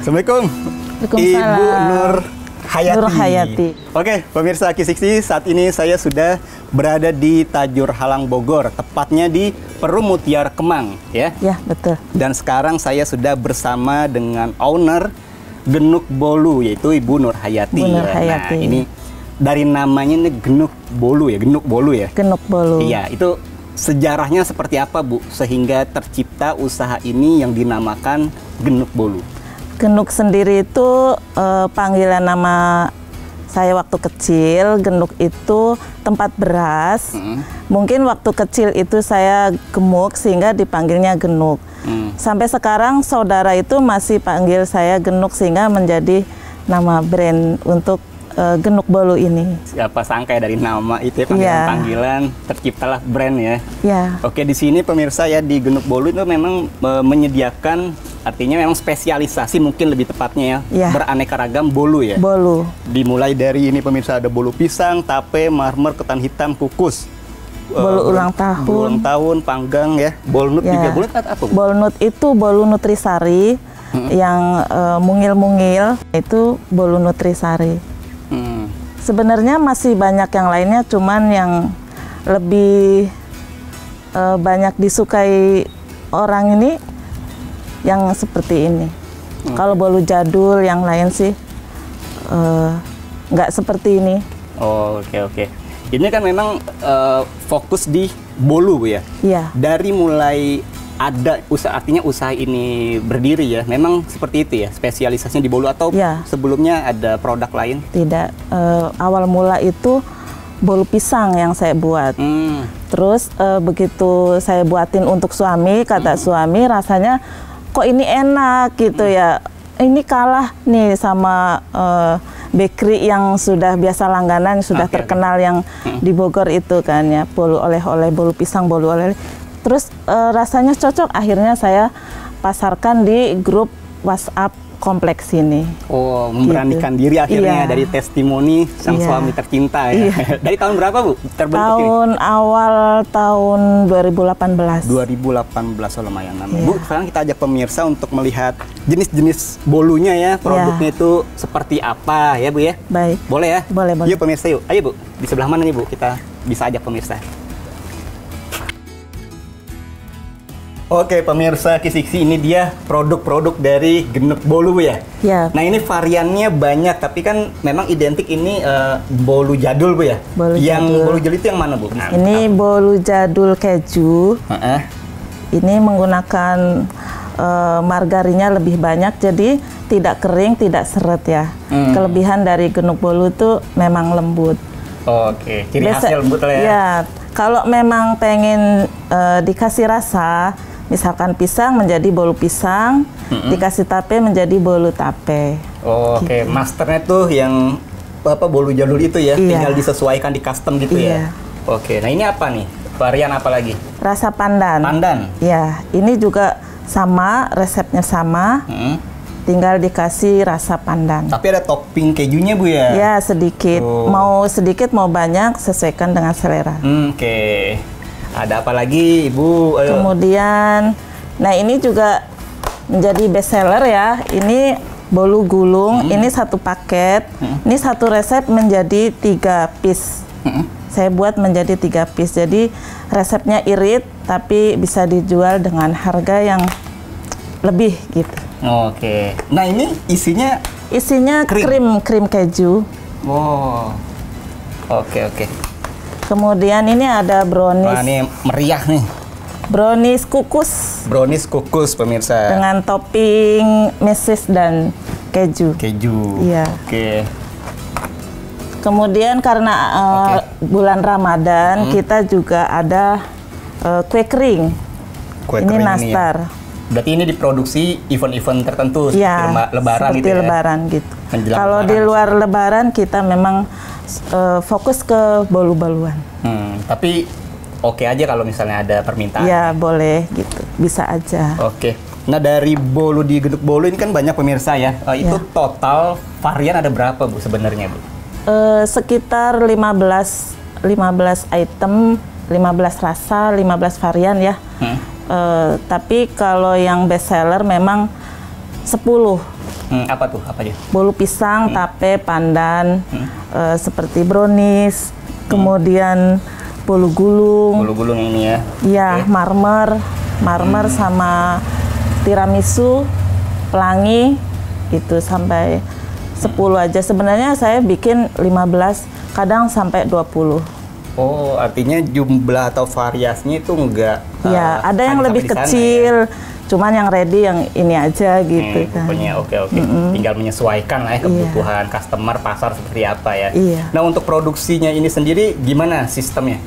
Assalamualaikum. Ibu Nur Hayati. Nur Hayati. Oke, pemirsa Ki60, saat ini saya sudah berada di Tajur Halang Bogor, tepatnya di Perum Mutiara Kemang, ya. Ya, betul. Dan sekarang saya sudah bersama dengan owner Genuk Bolu, yaitu Ibu Nur Hayati. Bu Nur Hayati. Nah, ini dari namanya ini Genuk Bolu ya, Genuk Bolu ya. Genuk Bolu. Iya, itu sejarahnya seperti apa, Bu, sehingga tercipta usaha ini yang dinamakan Genuk Bolu? Genuk sendiri itu panggilan nama saya waktu kecil. Genuk itu tempat beras. Mungkin waktu kecil itu saya gemuk sehingga dipanggilnya Genuk. Sampai sekarang saudara itu masih panggil saya Genuk sehingga menjadi nama brand untuk Genuk Bolu ini. Siapa sangka ya dari nama itu ya, panggilan terciptalah brand ya. Ya. Oke, di sini pemirsa ya, di Genuk Bolu itu memang menyediakan, artinya memang spesialisasi mungkin lebih tepatnya ya, beraneka ragam bolu ya. Bolu. Dimulai dari ini pemirsa, ada bolu pisang, tape, marmer, ketan hitam, kukus. Bolu ulang tahun. Bolu ulang tahun, panggang ya. Bolnut juga. Bolnut apa, Bu? Bolnut itu bolu nutrisari yang mungil-mungil, itu bolu nutrisari. Sebenarnya masih banyak yang lainnya, cuman yang lebih banyak disukai orang ini yang seperti ini. Kalau bolu jadul yang lain sih nggak seperti ini. Oh, oke. Ini kan memang fokus di bolu, Bu, ya? Iya. Dari mulai ada usaha, artinya usaha ini berdiri ya, memang seperti itu ya, spesialisasinya di bolu, atau sebelumnya ada produk lain? Tidak, awal mula itu bolu pisang yang saya buat. Terus begitu saya buatin untuk suami, kata suami rasanya kok ini enak gitu ya, ini kalah nih sama bakery yang sudah biasa langganan, sudah terkenal yang di Bogor itu kan ya, bolu oleh-oleh, bolu pisang, bolu oleh-oleh. Terus rasanya cocok, akhirnya saya pasarkan di grup WhatsApp kompleks ini. Oh, memberanikan diri akhirnya dari testimoni sang suami tercinta ya. Dari tahun berapa, Bu, terbentuk ini? Awal tahun 2018. 2018, oh lumayan lama. Bu, sekarang kita ajak pemirsa untuk melihat jenis-jenis bolunya ya, produknya itu seperti apa ya, Bu ya? Baik. Boleh ya? Boleh. Yuk pemirsa yuk. Ayo, Bu. Di sebelah mana nih, Bu? Kita bisa ajak pemirsa. Oke, pemirsa Ki60, ini dia produk-produk dari Genuk Bolu ya. Ya. Nah, ini variannya banyak, tapi kan memang identik ini bolu jadul, Bu ya. Bolu jadul itu yang mana, Bu? Nah, ini bolu jadul keju. Ini menggunakan margarinnya lebih banyak, jadi tidak kering, tidak seret ya. Kelebihan dari Genuk Bolu itu memang lembut. Oke, ciri khasnya lembut lah ya. Ya, kalau memang pengen dikasih rasa, misalkan pisang menjadi bolu pisang, dikasih tape menjadi bolu tape. Oke, masternya tuh yang bolu jadul itu ya, tinggal disesuaikan di custom gitu ya. Oke, nah ini apa nih? Varian apa lagi? Rasa pandan. Pandan? Ya, ini juga sama, resepnya sama, tinggal dikasih rasa pandan. Tapi ada topping kejunya, Bu ya? Ya, sedikit. Mau sedikit, mau banyak, sesuaikan dengan selera. Oke. Ada apa lagi, Ibu? Kemudian, nah ini juga menjadi best seller ya. Ini bolu gulung, ini satu paket. Ini satu resep menjadi 3 piece. Saya buat menjadi 3 piece. Jadi resepnya irit, tapi bisa dijual dengan harga yang lebih gitu. Oke. Nah ini isinya? Isinya krim keju. Wow. Oke. Kemudian ini ada brownies. Wah, ini meriah nih. Brownies kukus. Brownies kukus, pemirsa. Dengan topping meses dan keju. Iya. Oke. Kemudian karena bulan Ramadan, kita juga ada kue kering. Ini nastar. Berarti ini diproduksi event-event tertentu, Lebaran gitu ya? Lebaran gitu. Kalau di luar Lebaran kita memang fokus ke bolu-boluan. Tapi oke aja kalau misalnya ada permintaan? Ya boleh gitu, bisa aja. Oke. Nah dari bolu di Genuk Bolu ini kan banyak pemirsa ya. Itu total varian ada berapa, Bu, sebenarnya, Bu? Sekitar 15 item, 15 rasa, 15 varian ya. Tapi kalau yang best seller memang 10 Apa tuh? Apa aja? Bolu pisang, tape, pandan, seperti brownies, kemudian bolu gulung. Bolu gulung ini ya? Iya, marmer sama tiramisu, pelangi, itu sampai 10 aja. Sebenarnya saya bikin 15, kadang sampai 20. Oh, artinya jumlah atau variasinya itu enggak... Ya, ada yang lebih kecil, ya? Cuman yang ready yang ini aja gitu kan. Pokoknya oke. Tinggal menyesuaikan lah ya kebutuhan customer, pasar seperti apa ya. Iya. Nah, untuk produksinya ini sendiri gimana sistemnya?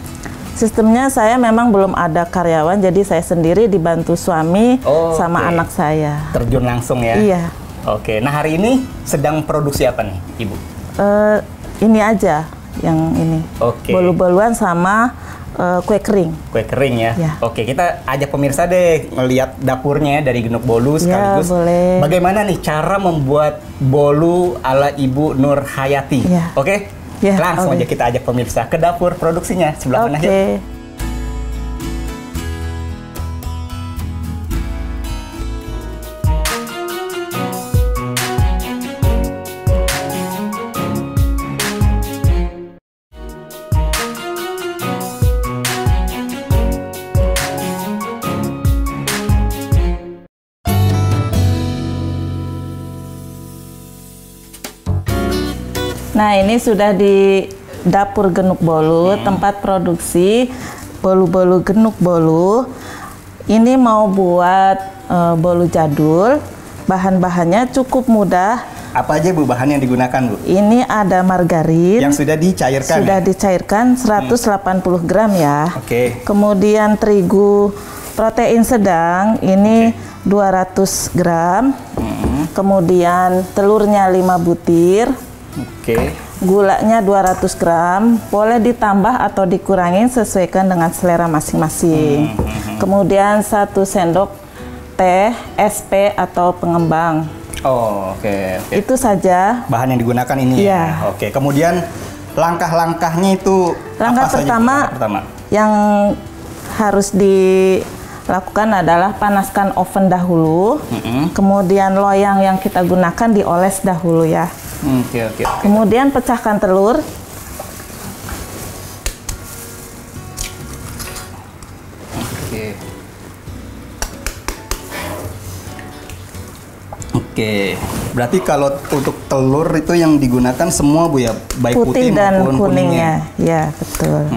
Sistemnya saya memang belum ada karyawan, jadi saya sendiri dibantu suami sama anak saya. Terjun langsung ya? Iya. Oke, nah hari ini sedang produksi apa nih, Ibu? Ini aja, yang ini. Bolu-boluan sama kue kering. Kue kering ya? Oke, kita ajak pemirsa deh ngelihat dapurnya dari Genuk Bolu sekaligus. Boleh. Bagaimana nih cara membuat bolu ala Ibu Nur Hayati? Oke? Langsung aja kita ajak pemirsa ke dapur produksinya. Sebelah mana ya? Nah, ini sudah di dapur Genuk Bolu, tempat produksi bolu-bolu Genuk Bolu. Ini mau buat bolu jadul, bahan-bahannya cukup mudah. Apa aja Bu bahan yang digunakan Bu? Ini ada margarin. Yang sudah dicairkan? Sudah dicairkan 180 gram ya. Kemudian terigu protein sedang, ini 200 gram. Kemudian telurnya 5 butir. Gulanya 200 gram, boleh ditambah atau dikurangin sesuaikan dengan selera masing-masing. Kemudian 1 sendok teh SP atau pengembang. Itu saja bahan yang digunakan ini ya. Kemudian langkah-langkahnya itu langkah pertama yang harus dilakukan adalah panaskan oven dahulu. Kemudian loyang yang kita gunakan dioles dahulu ya. Kemudian pecahkan telur. Berarti kalau untuk telur itu yang digunakan semua Bu ya, baik putih dan kuningnya. Ya, betul.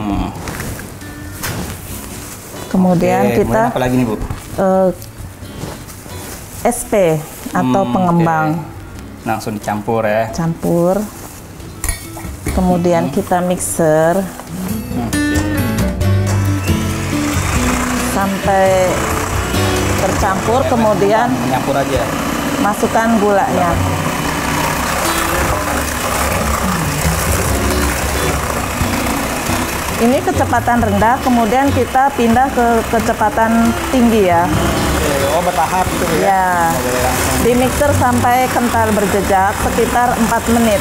Kemudian kita apa lagi nih Bu? SP atau pengembang. Langsung dicampur ya. Campur. Kemudian kita mixer sampai tercampur. Kemudian menyampur aja. Masukkan gulanya. Ini kecepatan rendah, kemudian kita pindah ke kecepatan tinggi ya. Bertahap gitu ya. Di mixer sampai kental berjejak sekitar 4 menit.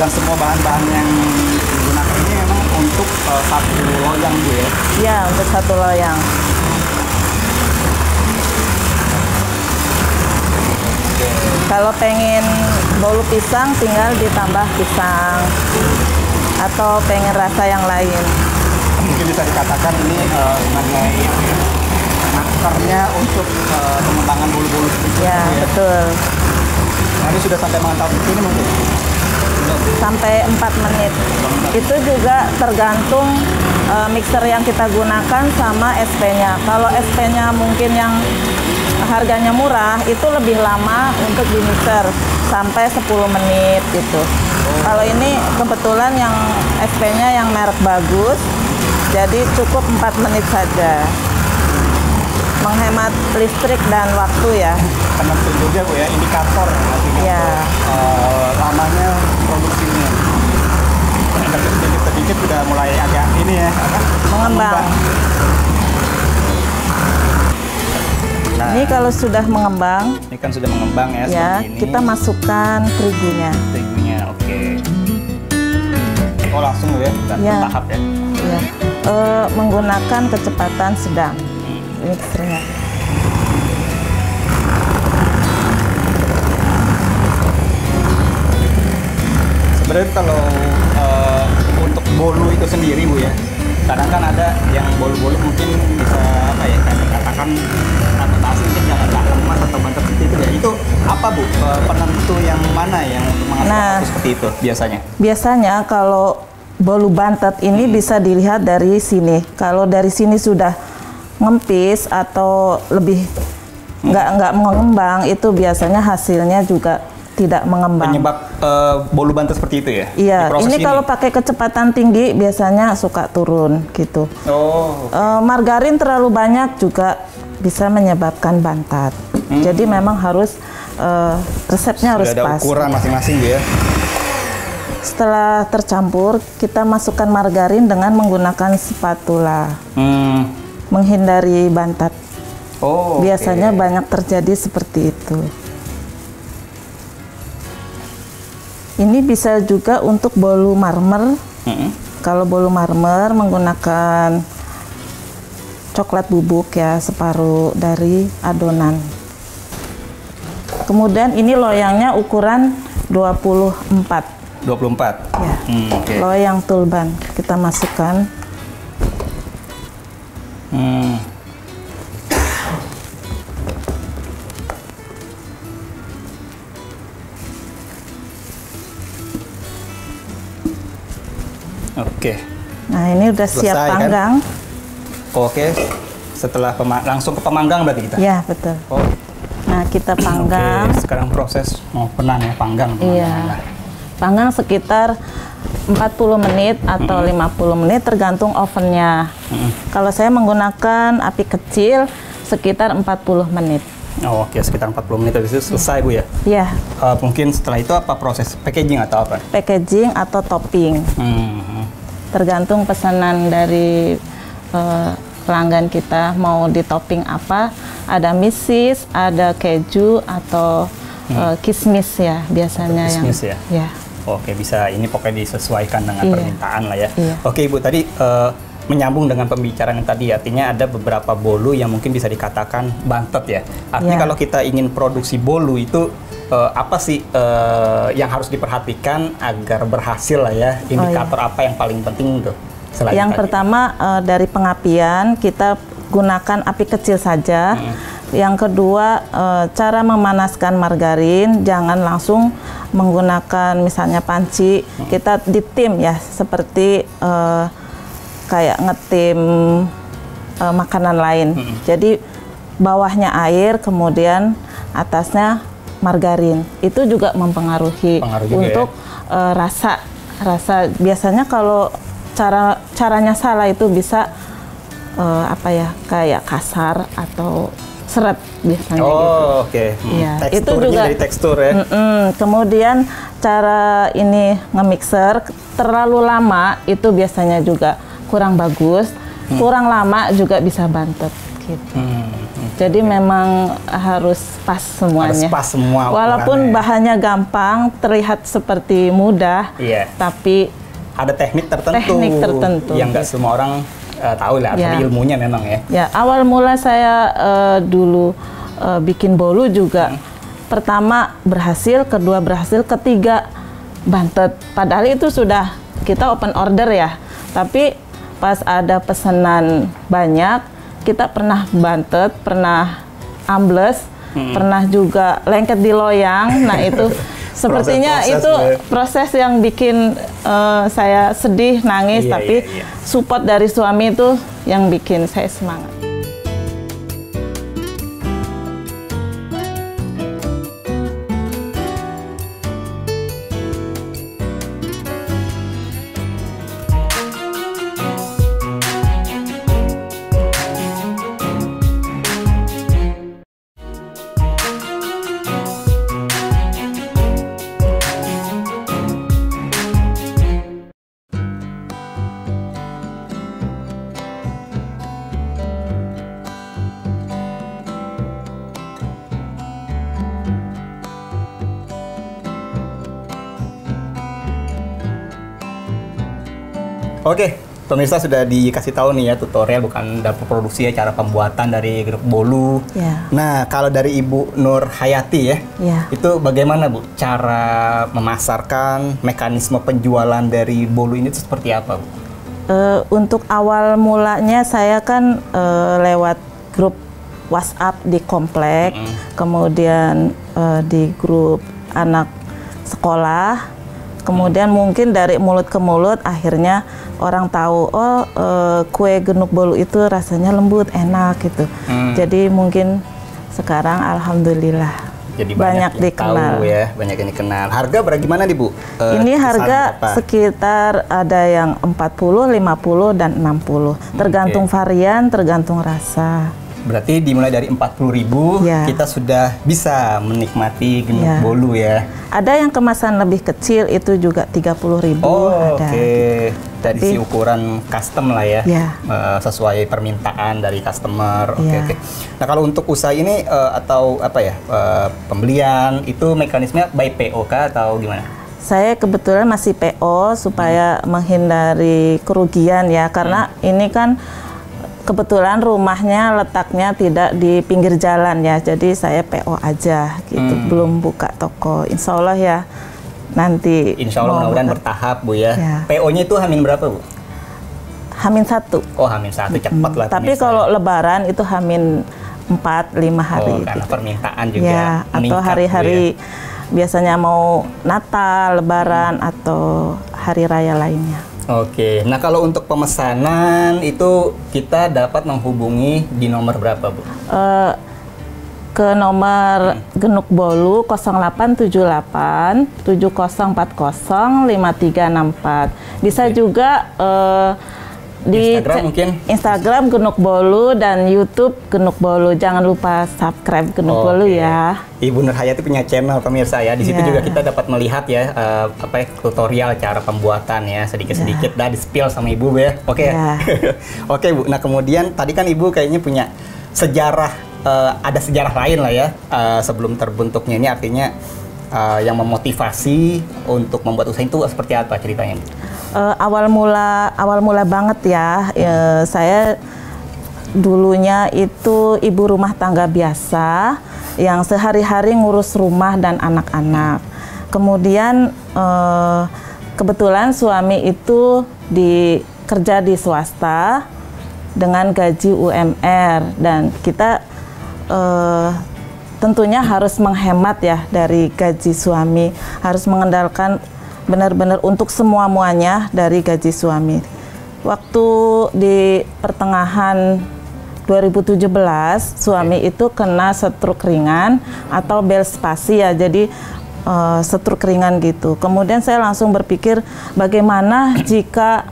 Dan semua bahan-bahan yang digunakan ini memang untuk satu loyang Bu ya? Ya, untuk satu loyang. Kalau pengen bolu pisang tinggal ditambah pisang atau pengen rasa yang lain. Mungkin bisa dikatakan ini mengenai masternya untuk pengembangan bolu-bolu seperti ya, betul. Nah, ini sudah sampai mantap ini mungkin? Sampai 4 menit. Itu juga tergantung mixer yang kita gunakan sama SP-nya. Kalau SP-nya mungkin yang harganya murah, itu lebih lama untuk di mixer, sampai 10 menit gitu. Kalau ini kebetulan yang SP-nya yang merek bagus, jadi cukup 4 menit saja. Menghemat listrik dan waktu ya. Penting juga Bu ya, indikator ya. Lamanya produksinya. Sedikit-sedikit sudah mulai agak ini ya, mengembang. Nah, ini kalau sudah mengembang. Ini kan sudah mengembang ya. Ya, ini. Kita masukkan terigunya. Terigunya, oke. Oh langsung ya, bertahap ya. Ya. Menggunakan kecepatan sedang. mixernya. Sebenarnya kalau untuk bolu itu sendiri Bu ya, kadang kan ada yang bolu-bolu mungkin bisa apa ya, kayak dikatakan reputasi mungkin jangan kemas atau bantet seperti itu ya. Itu apa Bu penentu yang mana yang untuk menghasilkan seperti itu biasanya? Biasanya kalau bolu bantet ini bisa dilihat dari sini. Kalau dari sini sudah ngempis atau lebih nggak mengembang, itu biasanya hasilnya juga tidak mengembang. Penyebab bolu bantet seperti itu ya? Iya, ini kalau pakai kecepatan tinggi biasanya suka turun gitu. Oh. Margarin terlalu banyak juga bisa menyebabkan bantat. Jadi memang harus resepnya harus pas. Ada ukuran masing-masing ya. Setelah tercampur, kita masukkan margarin dengan menggunakan spatula. Menghindari bantat. Oh. Biasanya banyak terjadi seperti itu. Ini bisa juga untuk bolu marmer. Kalau bolu marmer menggunakan coklat bubuk ya, separuh dari adonan. Kemudian ini loyangnya ukuran 24. 24? Ya, loyang tulban kita masukkan. Oke. Nah, ini udah siap panggang. Kan? Oke. Setelah langsung ke pemanggang berarti kita? Iya, betul. Oh. Nah, kita panggang. Oke, sekarang proses mau penang ya, panggang. Iya. Panggang sekitar 40 menit atau 50 menit tergantung ovennya. Kalau saya menggunakan api kecil sekitar 40 menit. Oh, oke, sekitar 40 menit habis itu selesai Bu ya? Iya. Mungkin setelah itu apa proses packaging atau apa? Packaging atau topping. Tergantung pesanan dari pelanggan kita mau di topping apa. Ada mesis, ada keju atau kismis ya biasanya. Kismis ya? Ya. Oke, bisa ini pokoknya disesuaikan dengan permintaan lah ya. Iya. Oke Ibu, tadi menyambung dengan pembicaraan yang tadi, artinya ada beberapa bolu yang mungkin bisa dikatakan bantet ya. Artinya kalau kita ingin produksi bolu itu apa sih yang harus diperhatikan agar berhasil lah ya? Indikator apa yang paling penting tuh? Yang pertama dari pengapian kita gunakan api kecil saja. Yang kedua cara memanaskan margarin, jangan langsung menggunakan misalnya panci. Kita ditim ya, seperti kayak ngetim makanan lain. Jadi bawahnya air, kemudian atasnya margarin. Itu juga mempengaruhi untuk rasa. Biasanya kalau caranya salah itu bisa apa ya, kayak kasar atau seret biasanya gitu. Oke. Ya, itu teksturnya juga dari tekstur ya. Kemudian cara ini nge-mixer terlalu lama itu biasanya juga kurang bagus. Kurang lama juga bisa bantet gitu. Jadi memang harus pas semuanya. Harus pas semua. Walaupun bahannya gampang, terlihat seperti mudah, tapi ada teknik tertentu yang nggak semua orang tahu lah, ilmunya memang ya. Ya, awal mula saya dulu bikin bolu juga. Pertama berhasil, kedua berhasil, ketiga bantet. Padahal itu sudah kita open order ya. Tapi pas ada pesanan banyak, kita pernah bantet, pernah ambles, pernah juga lengket di loyang. Nah itu sepertinya itu proses yang bikin saya sedih, nangis, tapi support dari suami itu yang bikin saya semangat. Oke, pemirsa sudah dikasih tahu nih ya tutorial bukan dapur produksi ya, cara pembuatan dari geruk bolu. Ya. Nah, kalau dari Ibu Nur Hayati ya, itu bagaimana Bu cara memasarkan, mekanisme penjualan dari bolu ini itu seperti apa Bu? Untuk awal mulanya saya kan lewat grup WhatsApp di komplek, kemudian di grup anak sekolah, kemudian mungkin dari mulut ke mulut akhirnya orang tahu kue genuk bolu itu rasanya lembut, enak gitu. Jadi mungkin sekarang alhamdulillah jadi banyak dikenal. Tahu ya, banyak yang dikenal. Harga bagaimana nih Bu? Ini harga sekitar ada yang 40, 50 dan 60. Tergantung varian, tergantung rasa. Berarti dimulai dari 40.000 kita sudah bisa menikmati genuk bolu ya. Ada yang kemasan lebih kecil itu juga 30.000 ada. Oke. Dari si ukuran custom lah ya. Sesuai permintaan dari customer. Oke. Nah, kalau untuk usaha ini atau apa ya? Pembelian itu mekanisme by PO kah atau gimana? Saya kebetulan masih PO supaya menghindari kerugian ya, karena ini kan kebetulan rumahnya letaknya tidak di pinggir jalan ya, jadi saya PO aja gitu, belum buka toko. Insya Allah ya nanti. Insya Allah mudah-mudahan bertahap Bu ya. PO-nya itu hamin berapa Bu? Hamin 1. Oh hamin 1, cepat lah. Tapi kalau Lebaran itu hamin 4-5 hari. Karena gitu. Permintaan juga ya, atau hari-hari biasanya mau Natal, Lebaran atau hari raya lainnya. Oke, nah kalau untuk pemesanan itu kita dapat menghubungi di nomor berapa Bu? Ke nomor Genuk Bolu 0878 7040 5364. Bisa juga di Instagram mungkin? Instagram Genuk Bolu dan YouTube Genuk Bolu. Jangan lupa subscribe Genuk Bolu ya. Ibu Nur Hayati punya channel pemirsa ya. Di situ juga kita dapat melihat ya tutorial cara pembuatan ya, sedikit-sedikit dah di-spill sama Ibu ya. Oke. Oke Bu. Nah, kemudian tadi kan Ibu kayaknya punya sejarah, ada sejarah lain lah ya sebelum terbentuknya ini, artinya yang memotivasi untuk membuat usaha itu seperti apa ceritanya? Awal mula banget ya, saya dulunya itu ibu rumah tangga biasa yang sehari-hari ngurus rumah dan anak-anak. Kemudian kebetulan suami itu kerja di swasta dengan gaji UMR, dan kita tentunya harus menghemat ya dari gaji suami, harus mengandalkan benar-benar untuk semua-muanya dari gaji suami. Waktu di pertengahan 2017, suami itu kena stroke ringan atau Bell's palsy ya, jadi stroke ringan gitu. Kemudian saya langsung berpikir bagaimana jika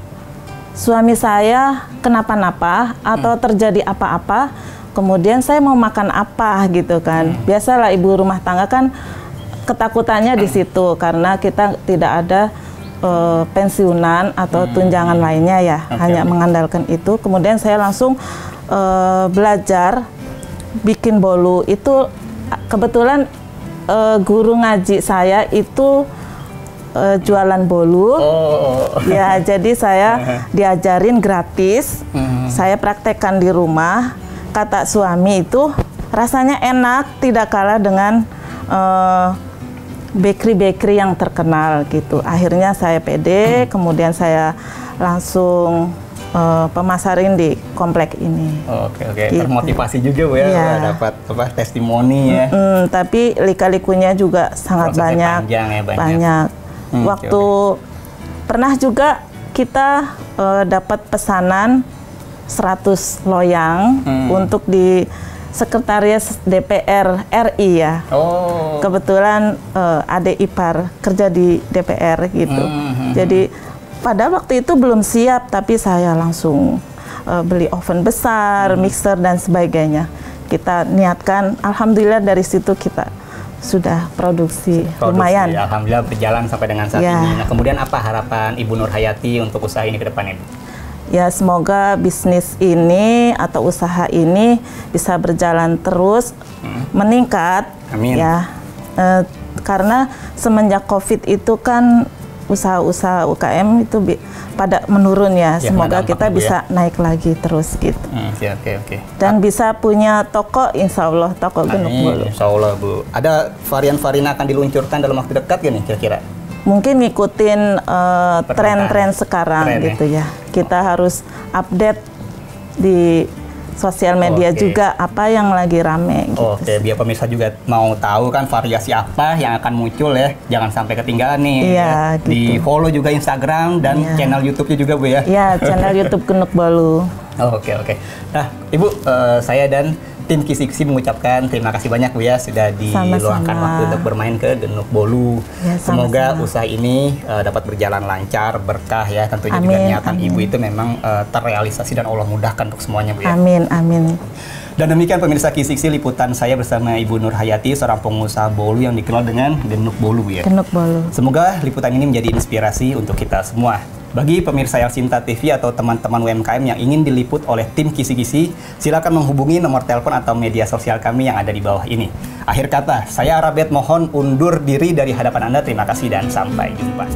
suami saya kenapa-napa atau terjadi apa-apa, kemudian saya mau makan apa gitu kan. Biasalah ibu rumah tangga kan ketakutannya di situ karena kita tidak ada pensiunan atau tunjangan lainnya ya, hanya mengandalkan itu. Kemudian saya langsung belajar bikin bolu. Itu kebetulan guru ngaji saya itu jualan bolu. Ya, jadi saya diajarin gratis. Saya praktekkan di rumah. Kata suami itu rasanya enak, tidak kalah dengan bakery yang terkenal gitu. Akhirnya saya pede, kemudian saya langsung pemasarin di komplek ini. Oke. Gitu. Termotivasi juga Bu ya, dapat testimoni ya. Tapi lika-likunya juga sangat banyak. Banyak. Waktu pernah juga kita dapat pesanan 100 loyang untuk di Sekretariat DPR RI ya. Kebetulan adik ipar kerja di DPR gitu. Jadi pada waktu itu belum siap, tapi saya langsung beli oven besar, mixer dan sebagainya. Kita niatkan, alhamdulillah dari situ kita sudah produksi lumayan. Alhamdulillah berjalan sampai dengan saat ini. Nah, kemudian apa harapan Ibu Nur Hayati untuk usaha ini ke depannya, Bu? Ya, semoga bisnis ini atau usaha ini bisa berjalan terus, meningkat. Amin. Ya, karena semenjak COVID itu kan usaha-usaha UKM itu pada menurun ya. Semoga kita bisa naik lagi terus gitu. Oke. Dan bisa punya toko, insya Allah toko Genuk Bolu. Insya Allah Bu. Ada varian-varian akan diluncurkan dalam waktu dekat gak nih kira-kira? Mungkin ngikutin tren-tren sekarang gitu ya. Kita harus update di sosial media juga apa yang lagi rame gitu. Oke, biar pemirsa juga mau tahu kan variasi apa yang akan muncul ya. Jangan sampai ketinggalan nih. Iya, gitu. Di follow juga Instagram dan channel YouTube-nya juga Bu ya. Iya, channel YouTube Genuk Bolu. Oke. Nah, Ibu, saya dan tim Kisi-Kisi mengucapkan terima kasih banyak Bu ya sudah diluangkan waktu untuk bermain ke Genuk Bolu. Ya, semoga usaha ini dapat berjalan lancar, berkah ya. Tentunya juga niatan Ibu itu memang terrealisasi dan Allah mudahkan untuk semuanya Bu ya. Amin. Dan demikian pemirsa Kisi-Kisi liputan saya bersama Ibu Nur Hayati, seorang pengusaha bolu yang dikenal dengan Genuk Bolu Bu ya. Genuk Bolu. Semoga liputan ini menjadi inspirasi untuk kita semua. Bagi pemirsa yang cinta TV atau teman-teman UMKM yang ingin diliput oleh tim Kisi-Kisi, silakan menghubungi nomor telepon atau media sosial kami yang ada di bawah ini. Akhir kata, saya Arabet mohon undur diri dari hadapan Anda. Terima kasih dan sampai jumpa.